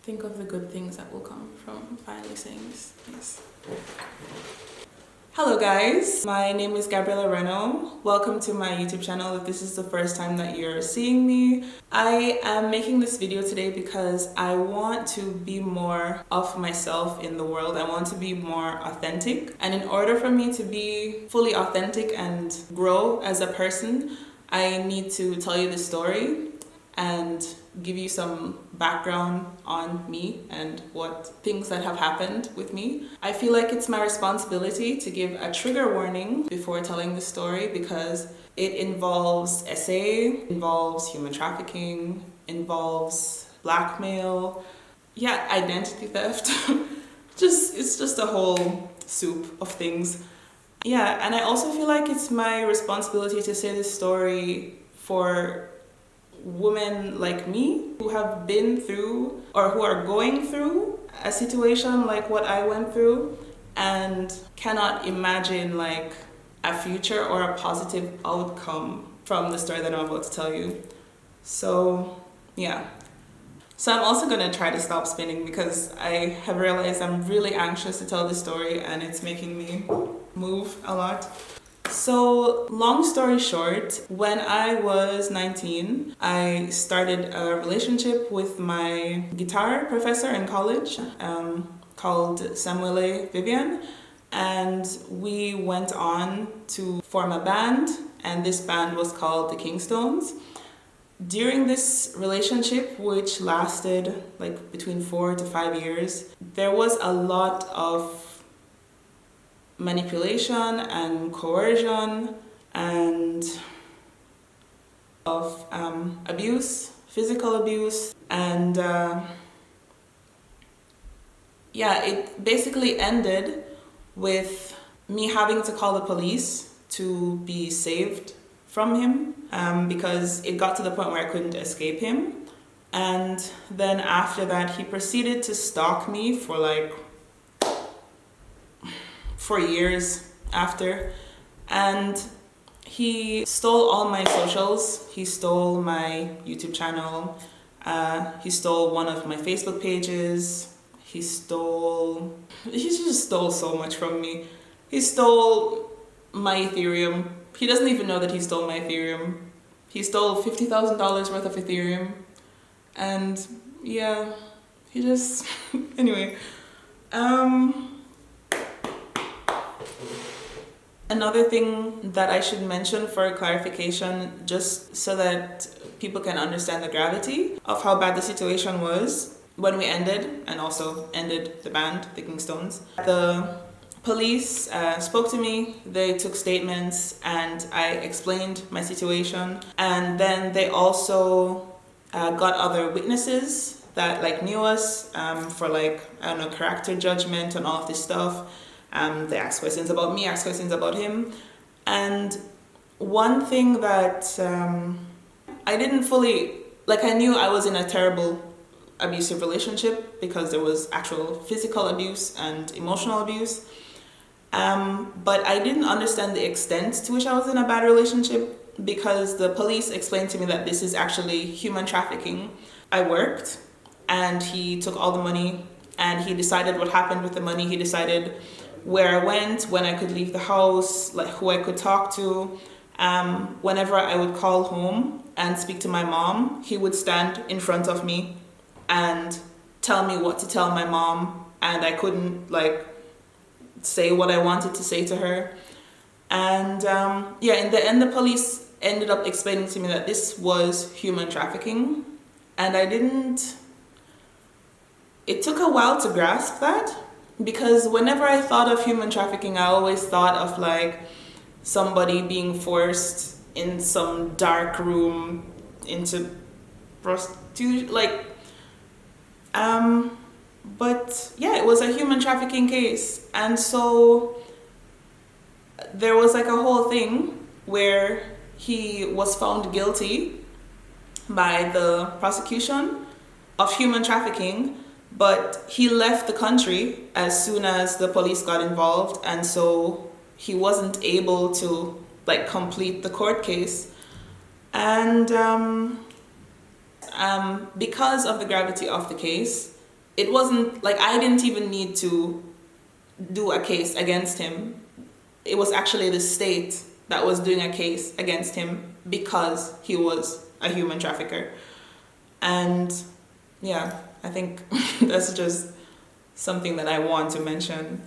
Think of the good things that will come from finally saying this. Yes. Hello guys, my name is Gabriela Reno. Welcome to my YouTube channel if this is the first time that you're seeing me. I am making this video today because I want to be more of myself in the world. I want to be more authentic. And in order for me to be fully authentic and grow as a person, I need to tell you the story and give you some background on me and what things that have happened with me. I feel like it's my responsibility to give a trigger warning before telling the story because it involves SA, involves human trafficking, involves blackmail, identity theft. It's just a whole soup of things. Yeah, and I also feel like it's my responsibility to say this story for women like me who have been through or who are going through a situation like what I went through and cannot imagine like a future or a positive outcome from the story that I'm about to tell you. So yeah. So I'm also gonna try to stop spinning because I have realized I'm really anxious to tell this story and it's making me move a lot. So long story short, when I was 19, I started a relationship with my guitar professor in college called Samuele Vivian, and we went on to form a band, and this band was called the Kingstones. During this relationship, which lasted like between 4 to 5 years, there was a lot of manipulation and coercion and of abuse, physical abuse, and it basically ended with me having to call the police to be saved from him because it got to the point where I couldn't escape him. And then after that, he proceeded to stalk me for years after, and he stole all my socials. He stole my YouTube channel, he stole one of my Facebook pages, he just stole so much from me. He stole my Ethereum. He doesn't even know that he stole my Ethereum. He stole $50,000 worth of Ethereum, and yeah, he just anyway. Another thing that I should mention for clarification, just so that people can understand the gravity of how bad the situation was when we ended, and also ended the band, the Kingstones. The police spoke to me, they took statements, and I explained my situation. And then they also got other witnesses that like knew us for character judgment and all of this stuff. They asked questions about me, asked questions about him. And one thing that I didn't fully, I knew I was in a terrible abusive relationship because there was actual physical abuse and emotional abuse. But I didn't understand the extent to which I was in a bad relationship because the police explained to me that this is actually human trafficking. I worked and he took all the money and he decided what happened with the money. He decided where I went, when I could leave the house, like who I could talk to. Whenever I would call home and speak to my mom, he would stand in front of me and tell me what to tell my mom, and I couldn't say what I wanted to say to her. And in the end, the police ended up explaining to me that this was human trafficking, and it took a while to grasp that. Because whenever I thought of human trafficking, I always thought of somebody being forced in some dark room into prostitution, but yeah, it was a human trafficking case. And so there was a whole thing where he was found guilty by the prosecution of human trafficking, but he left the country as soon as the police got involved, and so he wasn't able to complete the court case. And Because of the gravity of the case, it wasn't like I didn't even need to do a case against him. It was actually the state that was doing a case against him because he was a human trafficker. And yeah, I think that's just something that I want to mention.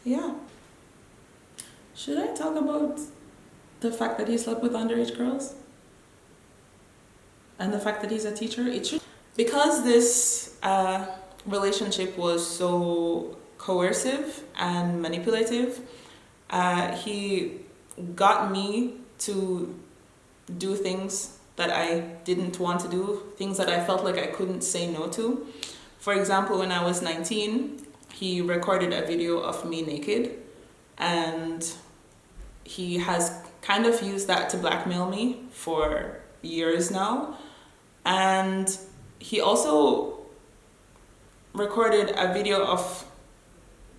Yeah. Should I talk about the fact that he slept with underage girls? And the fact that he's a teacher? It should. Because this relationship was so coercive and manipulative, he got me to do things that I didn't want to do, things that I felt like I couldn't say no to. For example, when I was 19, he recorded a video of me naked, and he has kind of used that to blackmail me for years now. And he also recorded a video of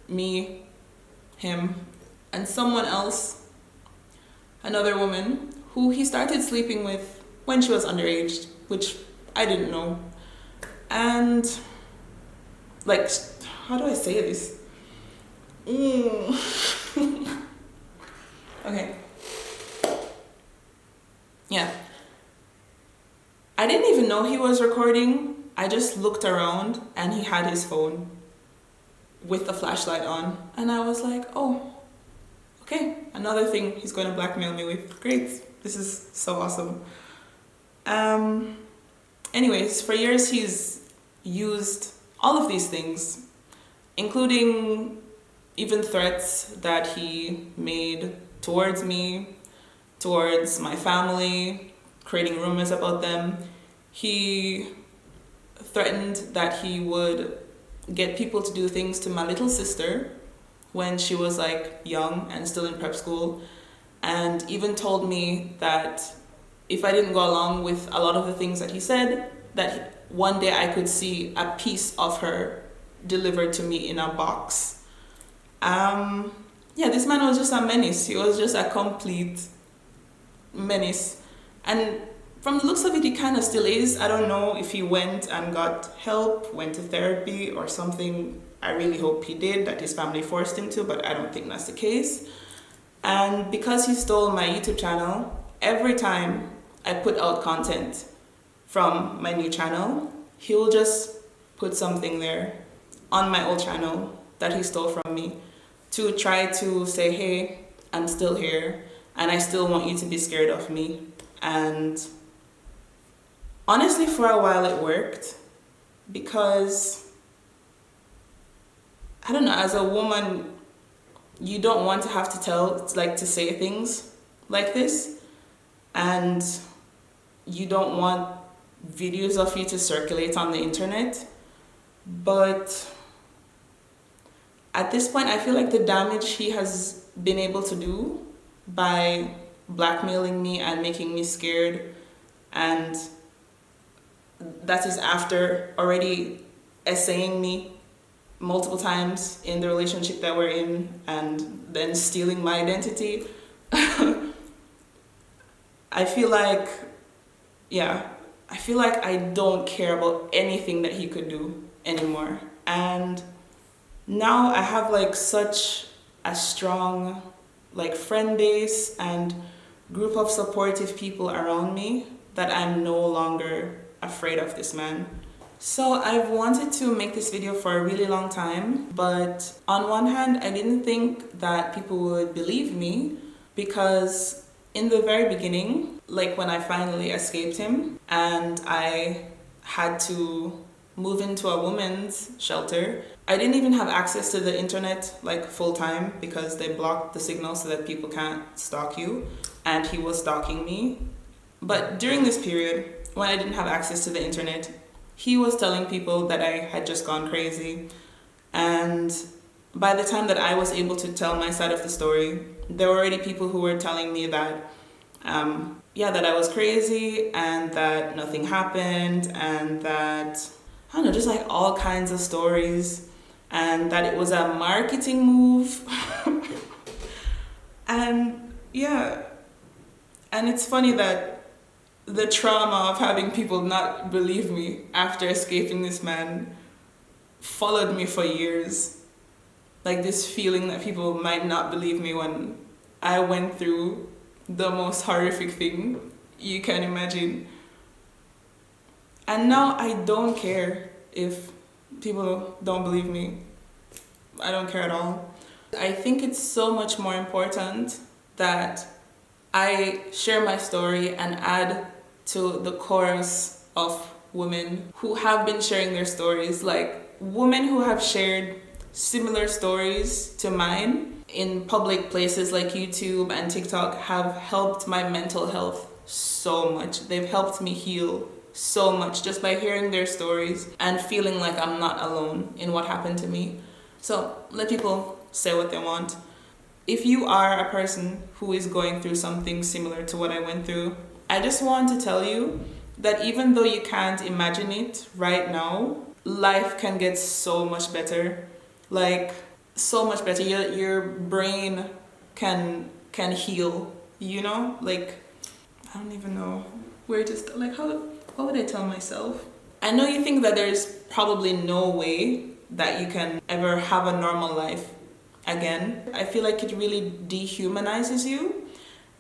me, him, and someone else, another woman, who he started sleeping with when she was underage, which I didn't know. And like, how do I say this? Okay. Yeah. I didn't even know he was recording. I just looked around and he had his phone with the flashlight on. And I was like, oh, okay, another thing he's going to blackmail me with. Great. This is so awesome. Anyways, for years he's used all of these things, including even threats that he made towards me, towards my family, creating rumors about them. He threatened that he would get people to do things to my little sister when she was like young and still in prep school, and even told me that if I didn't go along with a lot of the things that he said, that one day I could see a piece of her delivered to me in a box. Yeah, this man was just a menace. He was just a complete menace. And from the looks of it, he kind of still is. I don't know if he went and got help, went to therapy or something. I really hope he did, that his family forced him to, but I don't think that's the case. And because he stole my YouTube channel, every time I put out content from my new channel, he will just put something there on my old channel that he stole from me to try to say, hey, I'm still here and I still want you to be scared of me. And honestly, for a while it worked, because I don't know, as a woman, you don't want to have to say things like this, and you don't want videos of you to circulate on the internet. But at this point, I feel like the damage he has been able to do by blackmailing me and making me scared, and that is after already essaying me multiple times in the relationship that we're in and then stealing my identity. I feel like I don't care about anything that he could do anymore. And now I have like such a strong friend base and group of supportive people around me that I'm no longer afraid of this man. So I've wanted to make this video for a really long time, but on one hand, I didn't think that people would believe me, because in the very beginning, like when I finally escaped him and I had to move into a women's shelter, I didn't even have access to the internet full time, because they blocked the signal so that people can't stalk you, and he was stalking me. But during this period, when I didn't have access to the internet, he was telling people that I had just gone crazy. And by the time that I was able to tell my side of the story, there were already people who were telling me that that I was crazy and that nothing happened, and that, I don't know, just all kinds of stories, and that it was a marketing move. And yeah, and it's funny that the trauma of having people not believe me after escaping this man followed me for years. Like this feeling that people might not believe me when I went through the most horrific thing you can imagine. And now I don't care if people don't believe me. I don't care at all. I think it's so much more important that I share my story and add to the chorus of women who have been sharing their stories, like women who have shared similar stories to mine in public places like YouTube and TikTok have helped my mental health so much. They've helped me heal so much just by hearing their stories and feeling like I'm not alone in what happened to me. So let people say what they want. If you are a person who is going through something similar to what I went through, I just want to tell you that even though you can't imagine it right now, life can get so much better. Like, so much better. Your brain can heal, you know? Like, I don't even know where to start. Like, what would I tell myself? I know you think that there's probably no way that you can ever have a normal life again. I feel like it really dehumanizes you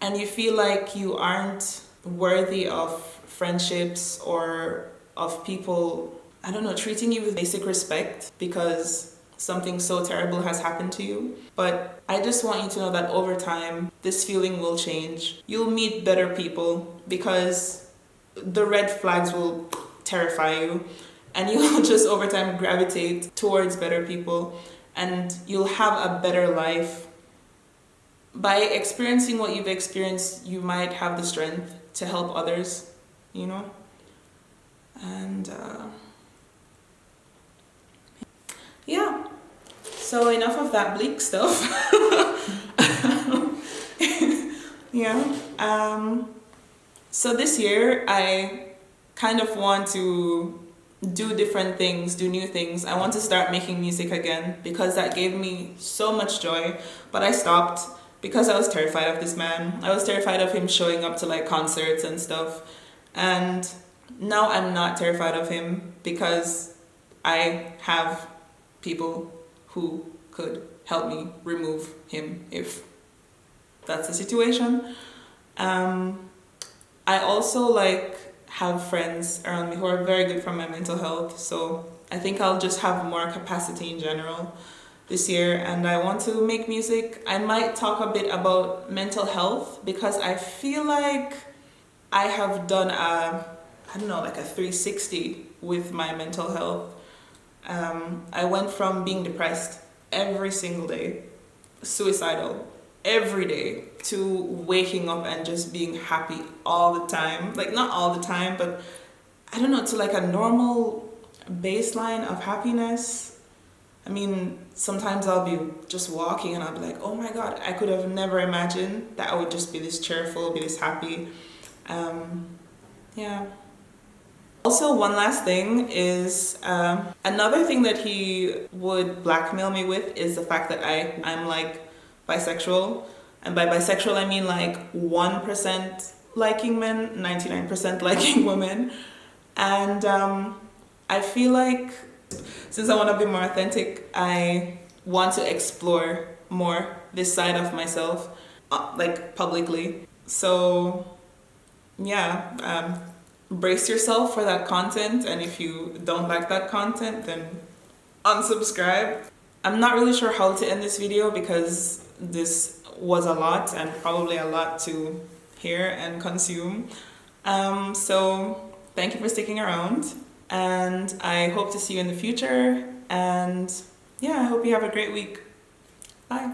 and you feel like you aren't worthy of friendships or of people, I don't know, treating you with basic respect because something so terrible has happened to you. But I just want you to know that over time, this feeling will change. You'll meet better people because the red flags will terrify you and you'll just over time gravitate towards better people and you'll have a better life. By experiencing what you've experienced, you might have the strength to help others, you know? And yeah, so enough of that bleak stuff. Yeah. So this year I kind of want to do different things, do new things. I want to start making music again because that gave me so much joy, but I stopped because I was terrified of this man. I was terrified of him showing up to like concerts and stuff. And now I'm not terrified of him because I have people who could help me remove him if that's the situation. I also like have friends around me who are very good for my mental health, so I think I'll just have more capacity in general this year, and I want to make music. I might talk a bit about mental health because I feel like I have done like a 360 with my mental health. I went from being depressed every single day, suicidal every day, to waking up and just being happy all the time. Like, not all the time, but I don't know, to like a normal baseline of happiness. I mean, sometimes I'll be just walking and I'll be like, oh my God, I could have never imagined that I would just be this cheerful, be this happy. Yeah. Also, one last thing is, another thing that he would blackmail me with is the fact that I'm like bisexual. And by bisexual, I mean like 1% liking men, 99% liking women. And I feel like since I want to be more authentic, I want to explore more this side of myself, like publicly. So yeah, brace yourself for that content, and if you don't like that content, then unsubscribe. I'm not really sure how to end this video because this was a lot and probably a lot to hear and consume. So thank you for sticking around, and I hope to see you in the future, and yeah, I hope you have a great week. Bye.